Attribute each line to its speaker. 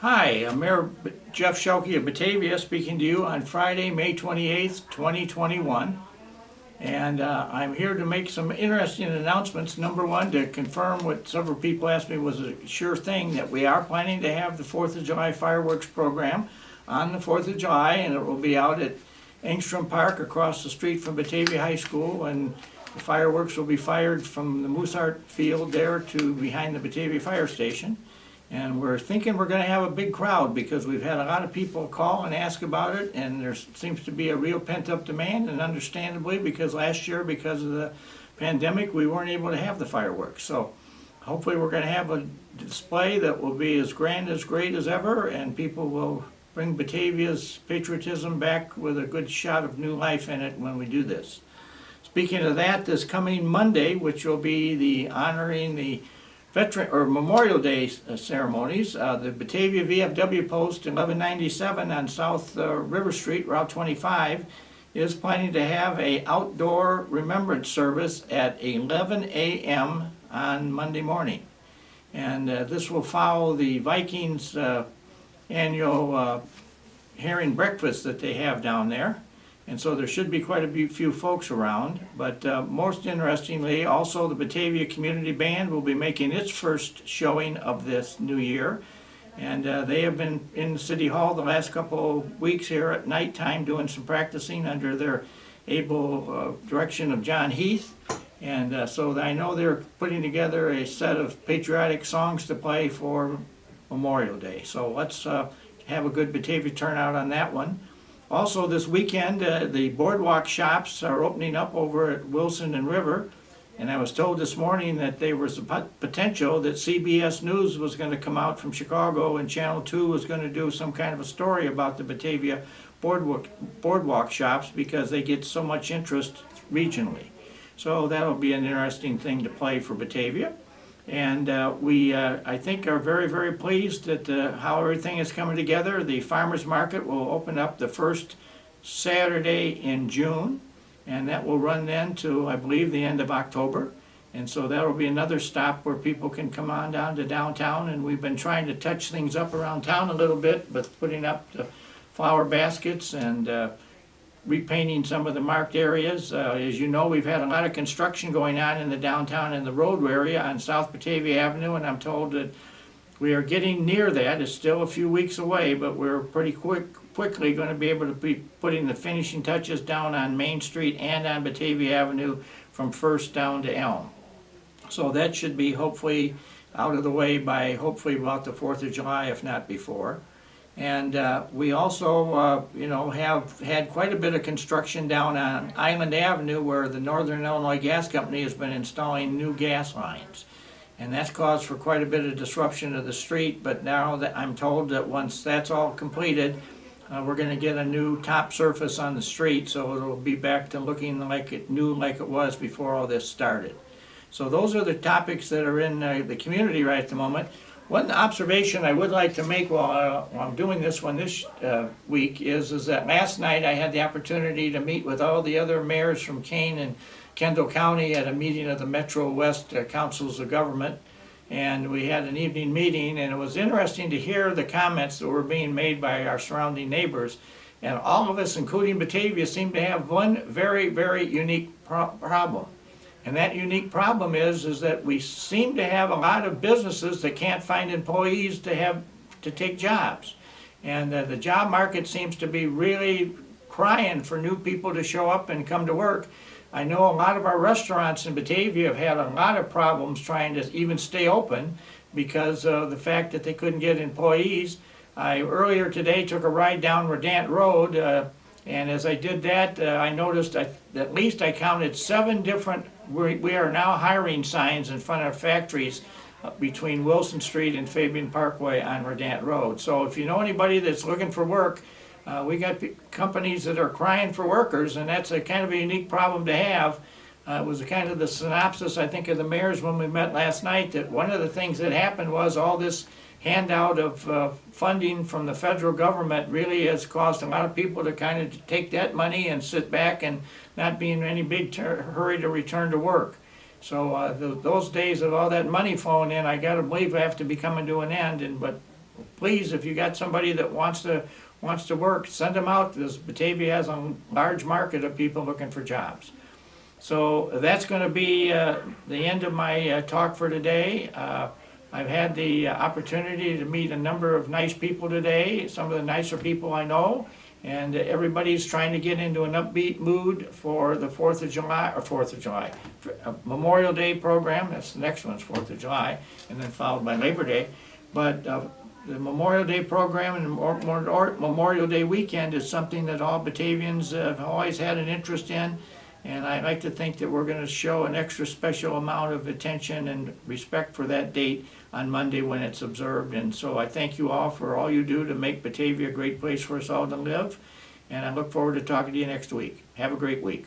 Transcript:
Speaker 1: Hi, I'm Mayor Jeff Schielke of Batavia speaking to you on Friday, May 28th, 2021. And I'm here to make some interesting announcements. Number one, to confirm what several people asked me was a sure thing, that we are planning to have the 4th of July fireworks program on the 4th of July, and it will be out at Engstrom Park across the street from Batavia High School. And the fireworks will be fired from the Mooseheart Field there to behind the Batavia Fire Station. And we're thinking we're going to have a big crowd because we've had a lot of people call and ask about it, and there seems to be a real pent-up demand, and understandably, because last year, because of the pandemic, we weren't able to have the fireworks. So hopefully we're going to have a display that will be as grand, as great as ever, and people will bring Batavia's patriotism back with a good shot of new life in it when we do this. Speaking of that, this coming Monday, which will be the honoring the Veteran or Memorial Day ceremonies, the Batavia VFW Post 1197 on South River Street, Route 25, is planning to have a outdoor remembrance service at 11 a.m. on Monday morning. And this will follow the Vikings annual herring breakfast that they have down there. And so there should be quite a few folks around. But most interestingly, also the Batavia Community Band will be making its first showing of this new year. And they have been in City Hall the last couple of weeks here at nighttime doing some practicing under their able direction of John Heath. And so I know they're putting together a set of patriotic songs to play for Memorial Day. So let's have a good Batavia turnout on that one. Also this weekend, the boardwalk shops are opening up over at Wilson and River, and I was told this morning that there was a potential that CBS News was going to come out from Chicago and Channel 2 was going to do some kind of a story about the Batavia boardwalk shops because they get so much interest regionally. So that'll be an interesting thing to play for Batavia. And we, I think, are very, very pleased at how everything is coming together. The farmers market will open up the first Saturday in June, and that will run then to, I believe, the end of October. And so that will be another stop where people can come on down to downtown. And we've been trying to touch things up around town a little bit, but putting up the flower baskets and repainting some of the marked areas. As you know, we've had a lot of construction going on in the downtown and the road area on South Batavia Avenue, and I'm told that we are getting near that. It's still a few weeks away, but we're pretty quickly going to be able to be putting the finishing touches down on Main Street and on Batavia Avenue from First down to Elm. So that should be hopefully out of the way by hopefully about the 4th of July, if not before. And we also, have had quite a bit of construction down on Island Avenue where the Northern Illinois Gas Company has been installing new gas lines. And that's caused for quite a bit of disruption of the street, but now that I'm told that once that's all completed, we're going to get a new top surface on the street, so it'll be back to looking like it was before all this started. So those are the topics that are in the community right at the moment. One observation I would like to make while I'm doing this one this week is that last night I had the opportunity to meet with all the other mayors from Kane and Kendall County at a meeting of the Metro West Councils of Government. And we had an evening meeting, and it was interesting to hear the comments that were being made by our surrounding neighbors. And all of us, including Batavia, seem to have one very, very unique problem. And that unique problem is that we seem to have a lot of businesses that can't find employees to take jobs. And the job market seems to be really crying for new people to show up and come to work. I know a lot of our restaurants in Batavia have had a lot of problems trying to even stay open because of the fact that they couldn't get employees. I earlier today took a ride down Redant Road, and as I did that, I noticed at least I counted 7 different we are now hiring signs in front of factories between Wilson Street and Fabian Parkway on Redant Road. So if you know anybody that's looking for work, we got companies that are crying for workers, and that's a kind of a unique problem to have. It was kind of the synopsis, I think, of the mayors when we met last night, that one of the things that happened was all this handout of funding from the federal government really has caused a lot of people to kind of take that money and sit back and not be in any big hurry to return to work. So those days of all that money flowing in, I got to believe have to be coming to an end. But please, if you got somebody that wants to work, send them out, because Batavia has a large market of people looking for jobs. So that's going to be the end of my talk for today. I've had the opportunity to meet a number of nice people today, some of the nicer people I know, and everybody's trying to get into an upbeat mood for the 4th of July, Memorial Day program. That's the next one's 4th of July, and then followed by Labor Day. But the Memorial Day program and Memorial Day weekend is something that all Batavians have always had an interest in. And I like to think that we're going to show an extra special amount of attention and respect for that date on Monday when it's observed. And so I thank you all for all you do to make Batavia a great place for us all to live. And I look forward to talking to you next week. Have a great week.